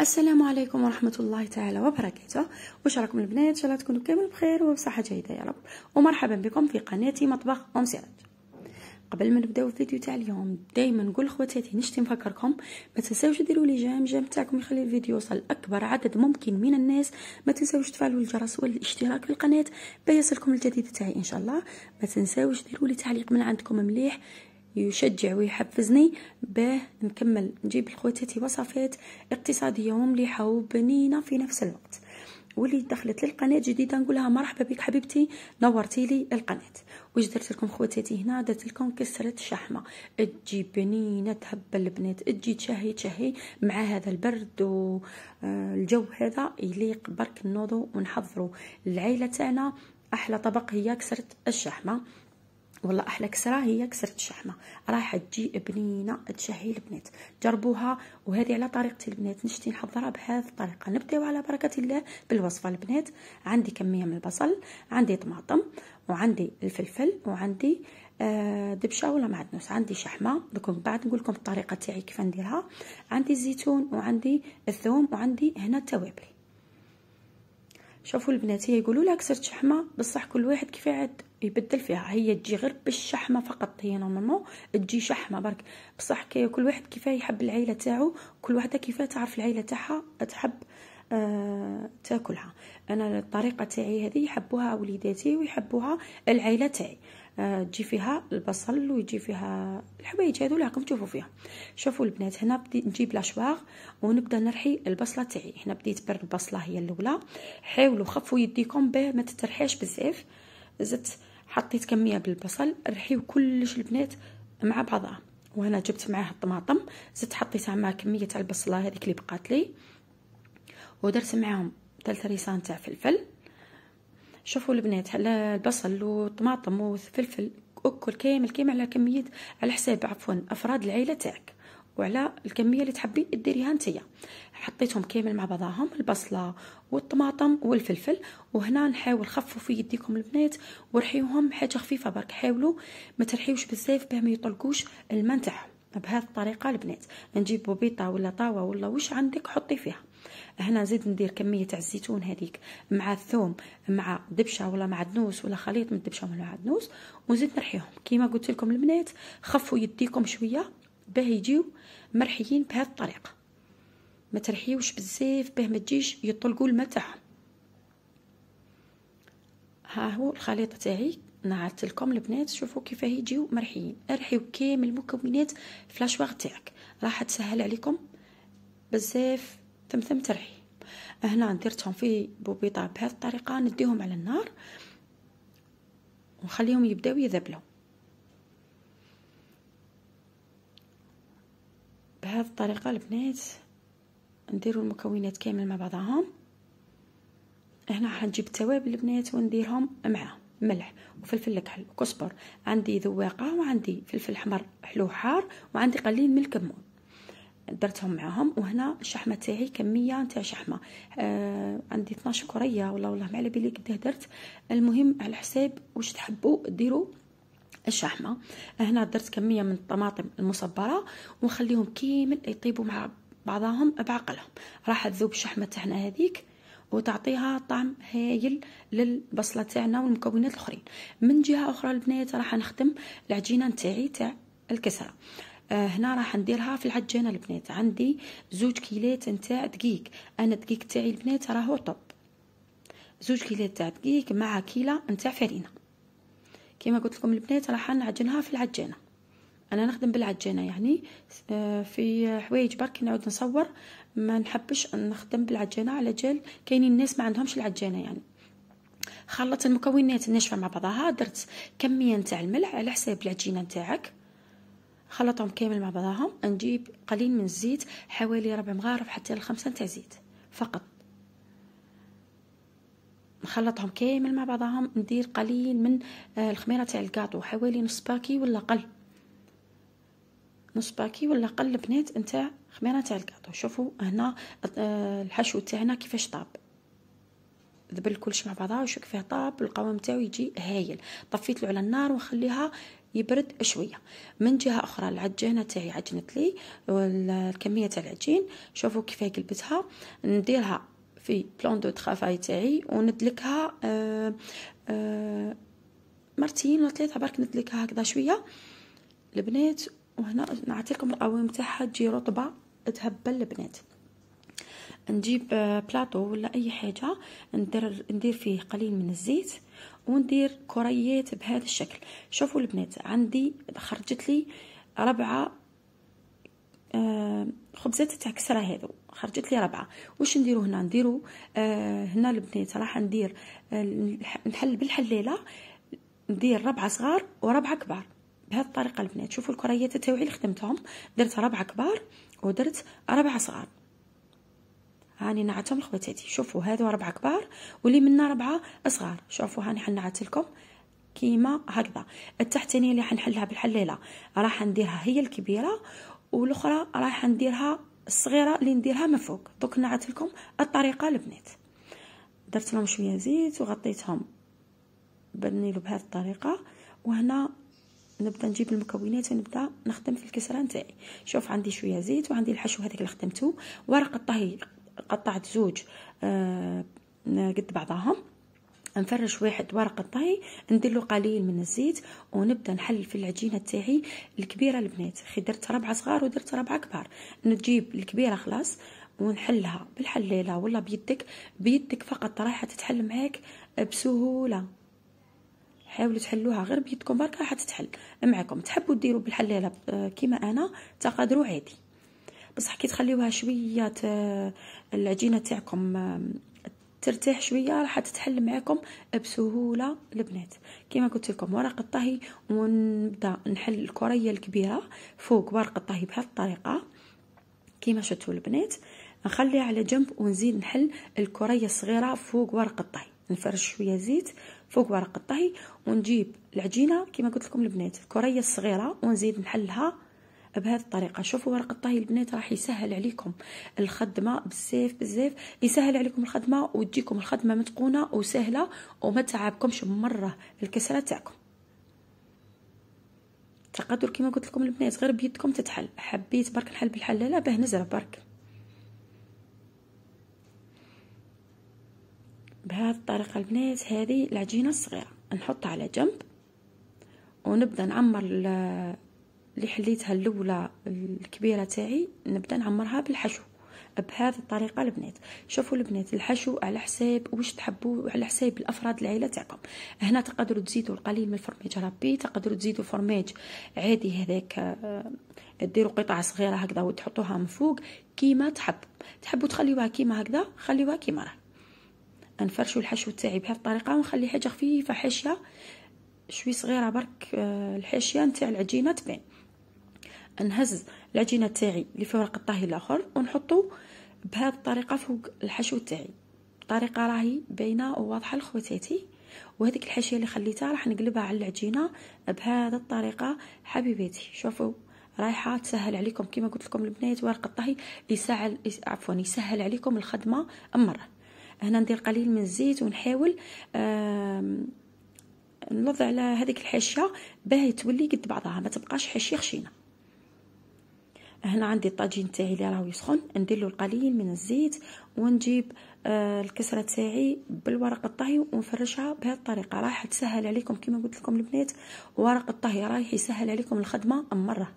السلام عليكم ورحمة الله تعالى وبركاته. واش راكم البنات؟ ان شاء الله تكونوا كامل بخير وبصحة جيدة يا رب، ومرحبا بكم في قناتي مطبخ ام سراج. قبل ما نبداو الفيديو تاع اليوم دائما نقول خواتاتي نشتي نفكركم ما تنساوش ديروا لي جيم تاعكم يخلي الفيديو يوصل اكبر عدد ممكن من الناس. ما تنساوش تفعلوا الجرس والاشتراك في القناه باش يصلكم الجديد تاعي ان شاء الله. ما تنساوش ديروا لي تعليق من عندكم مليح يشجع ويحفزني باه نكمل نجيب لخواتاتي وصفات اقتصاديه ومليحه وبنينه في نفس الوقت. واللي دخلت للقناه جديده نقولها مرحبا بك حبيبتي، نورتي لي القناه. واش درت لكم خواتاتي؟ هنا درت لكم كسره الشحمه تجي بنينه تهبل البنات، تجي تشهي مع هذا البرد والجو هذا يليق برك نوضوا ونحضروا العيله تاعنا. احلى طبق هي كسره الشحمه، والله احلى كسره هي كسره الشحمه، راح تجي بنينه تشهي البنات. جربوها، وهذه على طريقتي البنات نشتي نحضرها بهذه الطريقه. نبداو على بركه الله بالوصفه البنات. عندي كميه من البصل، عندي طماطم، وعندي الفلفل، وعندي دبشه ولا معدنوس، عندي شحمه دوك بعد نقول لكم الطريقه تاعي كيف نديرها. عندي الزيتون، وعندي الثوم، وعندي هنا التوابل. شوفوا البنات، هي يقولوا لها كسرت شحمه، بصح كل واحد كيف عاد يبدل فيها. هي تجي غير بالشحمه فقط، هي نورمالمون تجي شحمه برك، بصح كل واحد كيف يحب العيله تاعو، كل وحده كيف تعرف العيله تاعها تحب تاكلها. انا الطريقه تاعي هذه يحبوها وليداتي ويحبوها العيله تاعي. تجي فيها البصل ويجي فيها الحوايج هذو اللي راكم تشوفوا فيها. شوفوا البنات، هنا بديت نجيب لاشواغ ونبدا نرحي البصله تاعي. هنا بديت برد البصله هي الاولى. حاولوا خفوا يديكم باه ما تترحيش بزاف. زدت حطيت كميه بالبصل، رحيو كلش البنات مع بعضها. وهنا جبت معاه الطماطم، زدت حطيتها مع كميه تاع البصله هذيك اللي بقات لي، ودرت معاهم 3 ريسان تاع فلفل. شوفوا البنات، البصل والطماطم والفلفل اكل كامل على كميه، على حساب افراد العيله تاعك، وعلى الكميه اللي تحبي ديريها نتيا. حطيتهم كامل مع بعضهم، البصله والطماطم والفلفل. وهنا نحاول خفوا في يديكم البنات ورحيوهم حاجه خفيفه برك. حاولوا ما ترحيوش بزاف باه ما يطلقوش الماء تاعهم. بهذه الطريقه البنات نجيب بوبيطه ولا طاوه ولا واش عندك حطي فيها. هنا زيد ندير كميه تاع الزيتون هذيك مع الثوم مع دبشه ولا معدنوس ولا خليط من الدبشه والمعدنوس، وزيد نرحيهم. كيما قلت لكم البنات خفوا يديكم شويه باه يجيو مرحيين بهذه الطريقه. ما ترحيوش بزاف باه ما تجيش يطلقوا الماء تاعهم. ها هو الخليط تاعي نعت لكم البنات، شوفوا كيف يجيو مرحيين. ارحيو كامل المكونات في لاشواغ تاعك، راح تسهل عليكم بزاف. ثم ترحي. هنا درتهم في بوبيطه بهذه الطريقه، نديهم على النار ونخليهم يبداو يذبلوا بهذه الطريقه البنات. نديروا المكونات كامل مع بعضهم. هنا حنجيب التوابل البنات ونديرهم معاه ملح وفلفل كحل وكزبر. عندي ذواقه، وعندي فلفل احمر حلو حار، وعندي قليل من الكمون درتهم معاهم. وهنا الشحمه تاعي كميه تاع شحمه عندي 12 كريه والله ما على بالي قداه درت. المهم على حساب واش تحبوا ديروا الشحمه. هنا درت كميه من الطماطم المصبره ونخليهم كامل يطيبوا مع بعضهم بعقلهم. راح تذوب الشحمه تاعنا هذيك وتعطيها طعم هايل للبصله تاعنا والمكونات الاخرين. من جهه اخرى البنات راح نخدم العجينه نتاعي تاع الكسره. هنا راح نديرها في العجانه البنات. عندي 2 كيلات نتاع دقيق. انا الدقيق تاعي البنات راهو طب. 2 كيلات تاع دقيق مع كيله نتاع فرينه. كما قلت لكم البنات راح نعجنها في العجانه. انا نخدم بالعجانه يعني في حوايج برك نعود نصور، ما نحبش نخدم بالعجانه على جال كاينين الناس ما عندهمش العجانه يعني. خلطت المكونات الناشفه مع بعضها، درت كميه نتاع الملح على حساب العجينه نتاعك. خلطهم كامل مع بعضهم. نجيب قليل من الزيت، حوالي 4 مغارف حتى 5 تاع زيت فقط. نخلطهم كامل مع بعضهم. ندير قليل من الخميره تاع الكاطو، حوالي نص باكي ولا قل، نص باكي ولا قل بنات نتاع خميره تاع الكاطو. شوفوا هنا الحشو تاعنا كيفاش طاب، ذبل كلش مع بعضها وشوف كيفاه طاب. القوام تاعو يجي هايل. طفيت له على النار ونخليها يبرد شويه. من جهه اخرى العجانه تاعي عجنت لي الكميه تاع العجين، شوفوا كيف قلبتها. نديرها في بلون دو طرافاي تاعي وندلكها مرتين ولا ثلاثه برك، ندلكها هكذا شويه البنات. وهنا نعطيكم القوام تاعها تجي رطبه تهبل البنات. نجيب بلاطو ولا اي حاجه، ندير فيه قليل من الزيت وندير كريات بهذا الشكل. شوفوا البنات عندي خرجت لي 4 خبزات تاع كسره، هذو خرجت لي 4. واش نديرو هنا؟ نديرو هنا البنات راح ندير نحل بالحليله، ندير 4 صغار و4 كبار بهذه الطريقه البنات. شوفوا الكريات تاوعي اللي خدمتهم، درت 4 كبار ودرت 4 صغار. هاني نعتهم لخواتاتي، شوفوا هذو 4 كبار واللي منا 4 صغار. شوفوا هاني حنعت لكم كيما هكذا. التحتانيه اللي حنحلها بالحليله راح نديرها هي الكبيره، والاخرى راح نديرها الصغيره اللي نديرها من فوق. دوك نعت لكم الطريقه البنات. درت لهم شويه زيت وغطيتهم بالنيلو بهذه الطريقه. وهنا نبدا نجيب المكونات ونبدا نخدم في الكسره نتاعي. شوف عندي شويه زيت وعندي الحشو هذاك اللي خدمته. ورق الطهي قطعت زوج قد بعضهم، نفرش واحد ورق الطهي، ندير له قليل من الزيت ونبدا نحل في العجينه تاعي الكبيره البنات. درت 4 صغار ودرت 4 كبار. نجيب الكبيره خلاص ونحلها بالحليله ولا بيدك فقط، راح تتحل معاك بسهوله. حاولوا تحلوها غير بيدكم برك راح تتحل معكم. تحبوا ديروا بالحليله كيما انا تقدروا عادي، بصح كي تخليوها شويه العجينه تاعكم ترتاح شويه راح تتحل معكم بسهوله البنات. كما قلت لكم ورق الطهي، ونبدا نحل الكريه الكبيره فوق ورق الطهي بهذه الطريقه كما شفتوا البنات. نخليها على جنب ونزيد نحل الكريه الصغيره فوق ورق الطهي. نفرش شويه زيت فوق ورق الطهي ونجيب العجينه كما قلت لكم البنات الكريه الصغيره ونزيد نحلها بهذه الطريقه. شوفوا ورق الطهي البنات راح يسهل عليكم الخدمه بزاف بزاف، يسهل عليكم الخدمه وتجيكم الخدمه متقونه وسهله وما تعبكمش مره الكسره تاعكم. تقدر كما قلت لكم البنات غير بيدكم تتحل. حبيت برك نحل بالحلاله باه نزرب برك بهذه الطريقه البنات. هذه العجينه الصغيره نحطها على جنب ونبدا نعمر اللي حليتها الاولى الكبيره تاعي، نبدا نعمرها بالحشو بهذه الطريقه البنات. شوفوا البنات الحشو على حساب واش تحبوا وعلى حساب الافراد العائله تاعكم. هنا تقدروا تزيدوا القليل من الفرماج ربي، تقدروا تزيدوا فرماج عادي هذاك ديروا قطع صغيره هكذا وتحطوها من فوق كيما تحبوا تخليوها كيما هكذا خليوها كيما راه. نفرشوا الحشو تاعي بهذه الطريقه ونخلي حاجه خفيفه حاشيه شوي صغيره برك الحاشيه نتاع العجينه تبان. نهز العجينه تاعي اللي في ورق الطهي الاخر ونحطو بهذه الطريقه فوق الحشو تاعي. الطريقه راهي باينه وواضحه لخواتاتي. وهذيك الحاشيه اللي خليتها راح نقلبها على العجينه بهذه الطريقه حبيباتي. شوفوا رايحه تسهل عليكم كما قلت لكم البنات. ورق الطهي يسهل عليكم الخدمه مره. هنا ندير قليل من الزيت ونحاول نلظ على هذيك الحاشيه باه تولي قد بعضها ما تبقاش حاشيه خشينه. هنا عندي الطاجين تاعي اللي راهو يسخن، ندير له القليل من الزيت ونجيب الكسره تاعي بالورق الطهي ونفرشها بهذه الطريقه. راح تسهل عليكم كما قلت لكم البنات. ورق الطهي رايح يسهل عليكم الخدمه مره.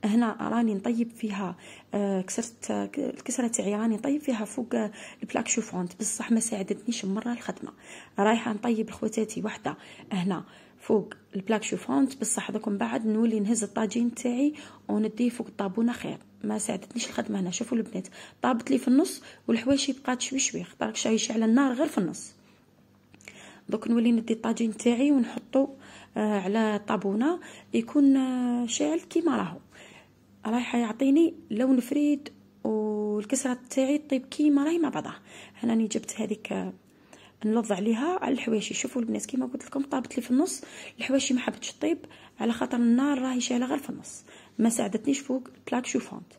هنا راني نطيب فيها الكسره تاعي راني نطيب فيها فوق البلاك شوفونت، بصح ما ساعدتنيش مره الخدمه. رايحه نطيب لخواتاتي وحده هنا فوق البلاك شوفونت، بصح دوك من بعد نولي نهز الطاجين تاعي ونديه فوق الطابونه خير. ما ساعدتنيش الخدمه هنا. شوفوا البنات طابت لي في النص والحواشي بقات شوي شوي خاطر شايشه على النار غير في النص. دوك نولي ندي الطاجين تاعي ونحطو على الطابونه يكون شاعل كيما راهو. رايحه يعطيني لون فريد والكسره تاعي طيب كيما راهي مع بعضها. هنا راني جبت هذيك نلظ عليها على الحواشي. شوفوا البنات كيما قلت لكم طابت لي في النص الحواشي ما حبتش طيب على خاطر النار راهي شاعله غير في النص ما ساعدتنيش فوق البلاك شوفونت.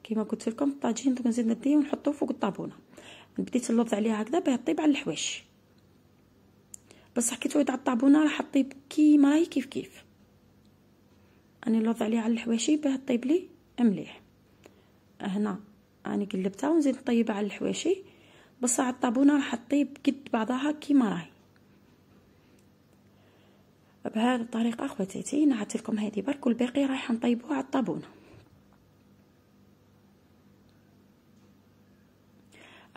كيما قلت لكم الطاجين دوك نزيد نديه ونحطوه فوق الطابونه. بديت نلظ عليها هكذا باه طيب على الحواشي، بصح كي تعود على الطابونه راح تطيب كيما راهي كيف كيف. راني نلوض عليها على الحواشي باه طيب لي مليح. هنا راني قلبتها ونزيد نطيبها على الحواشي. بصح الطابونه راح تطيب قد بعضها كيما راهي. بهذه الطريقه اخواتاتي نعت لكم هذه برك، والباقي رايحه نطيبوها على الطابونه.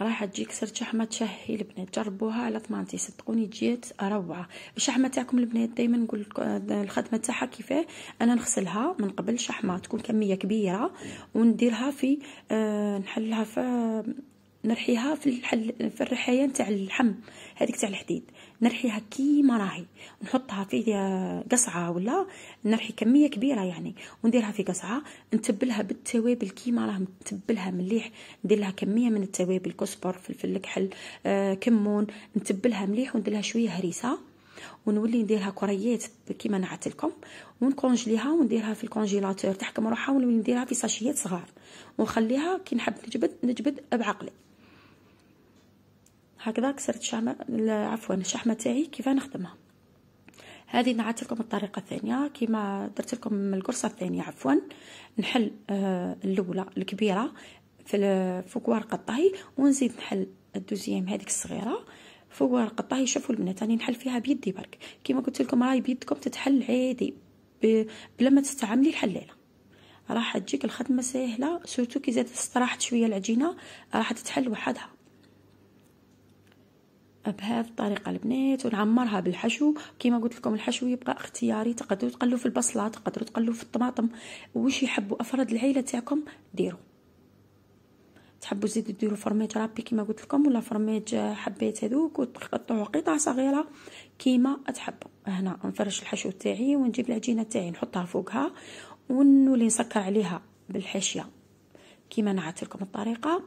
راح تجيك سرت شحمه تشهي البنات، جربوها على ضمانتي صدقوني جيت روعه. الشحمه تاعكم البنات دائما نقول الخدمه تاعها كيفاه. انا نغسلها من قبل شحمه تكون كميه كبيره ونديرها في نحلها في نرحيها في الرحايه نتاع اللحم هذيك تاع الحديد، نرحيها كيما راهي ونحطها في قصعه ولا نرحي كميه كبيره يعني ونديرها في قصعه، نتبلها بالتوابل كيما راه نتبلها مليح. ندير لها كميه من التوابل كزبر فلفل الكحل كمون، نتبلها مليح وندير لها شويه هريسه ونولي نديرها كريات كيما نعت لكم ونكونجليها ونديرها في الكونجيلاتور تحكم روحها ونولي نديرها في ساشيات صغار ونخليها كي نحب نجبد بعقلي. هكذا كسرت الشحمه تاعي كيف نخدمها. هذه نعت لكم الطريقه الثانيه كيما درت لكم القرصه الثانيه عفوا. نحل الاولى الكبيره في فوق ورقه الطهي ونزيد نحل الدوزيام هذيك الصغيره فوق ورقه الطهي. شوفوا البنات راني نحل فيها بيدي برك كيما قلت لكم راهي بيدكم تتحل عادي بلا ما تستعملي الحلاله. راح تجيك الخدمه سهله سورتو كي زادت استراحت شويه العجينه راح تتحل وحدها بهذه الطريقه البنات. ونعمرها بالحشو كيما قلت لكم الحشو يبقى اختياري، تقدروا تقلوا في البصله تقدروا تقلوا في الطماطم واش يحبوا افراد العيله تاعكم ديروا. تحبوا تزيدوا ديروا فرماج رابي كيما قلت لكم ولا فرماج حبات هذوك وتقطعوا قطع صغيره كيما تحبوا. هنا نفرش الحشو تاعي ونجيب العجينه تاعي نحطها فوقها ونولي نسكر عليها بالحاشيه كيما نعت لكم الطريقه.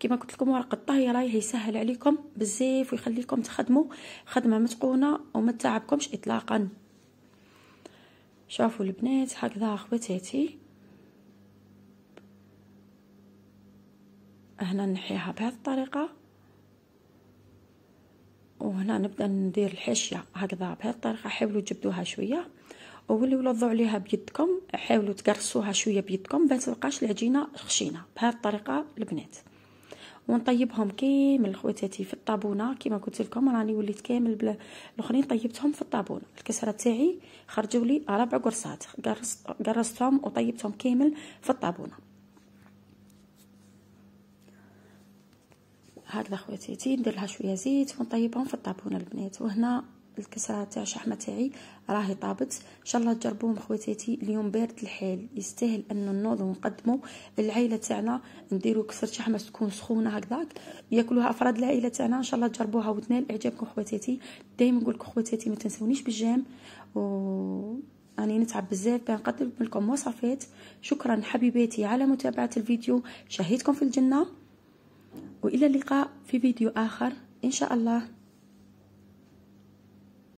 كيما قلت لكم ورقه الطهي راهي يسهل عليكم بزاف ويخلي لكم تخدموا خدمه متقونه وما تعبكمش اطلاقا. شوفوا البنات هكذا اخواتاتي. هنا نحيها بهذه الطريقه وهنا نبدا ندير الحاشيه هكذا بهذه الطريقه. حاولوا تجبدوها شويه ووليو وضعوا عليها بيدكم، حاولوا تقرصوها شويه بيدكم باش تبقاش العجينه خشينه بهذه الطريقه البنات. ونطيبهم كامل خواتاتي في الطابونه كيما قلت لكم راني وليت كامل الاخرين طيبتهم في الطابونه. الكسره تاعي خرجوا لي 4 قرصات قرصتهم وطيبتهم كامل في الطابونه. هكذا خواتاتي ندير لها شويه زيت ونطيبهم في الطابونه البنات. وهنا الكسره تاع الشحمه تاعي راهي طابت. ان شاء الله تجربوهم خواتاتي. اليوم بارد الحال يستاهل ان نوضوا ونقدموا للعائله تاعنا نديروا كسره شحمه تكون سخونه هكذاك ياكلوها افراد العائله تاعنا. ان شاء الله تجربوها وتنال اعجابكم خواتاتي. دائما نقول لكم خواتاتي ما تنسونيش بالجيم اني نتعب بزاف باه نقدم لكم وصفات. شكرا حبيباتي على متابعه الفيديو، شهيتكم في الجنه والى اللقاء في فيديو اخر ان شاء الله.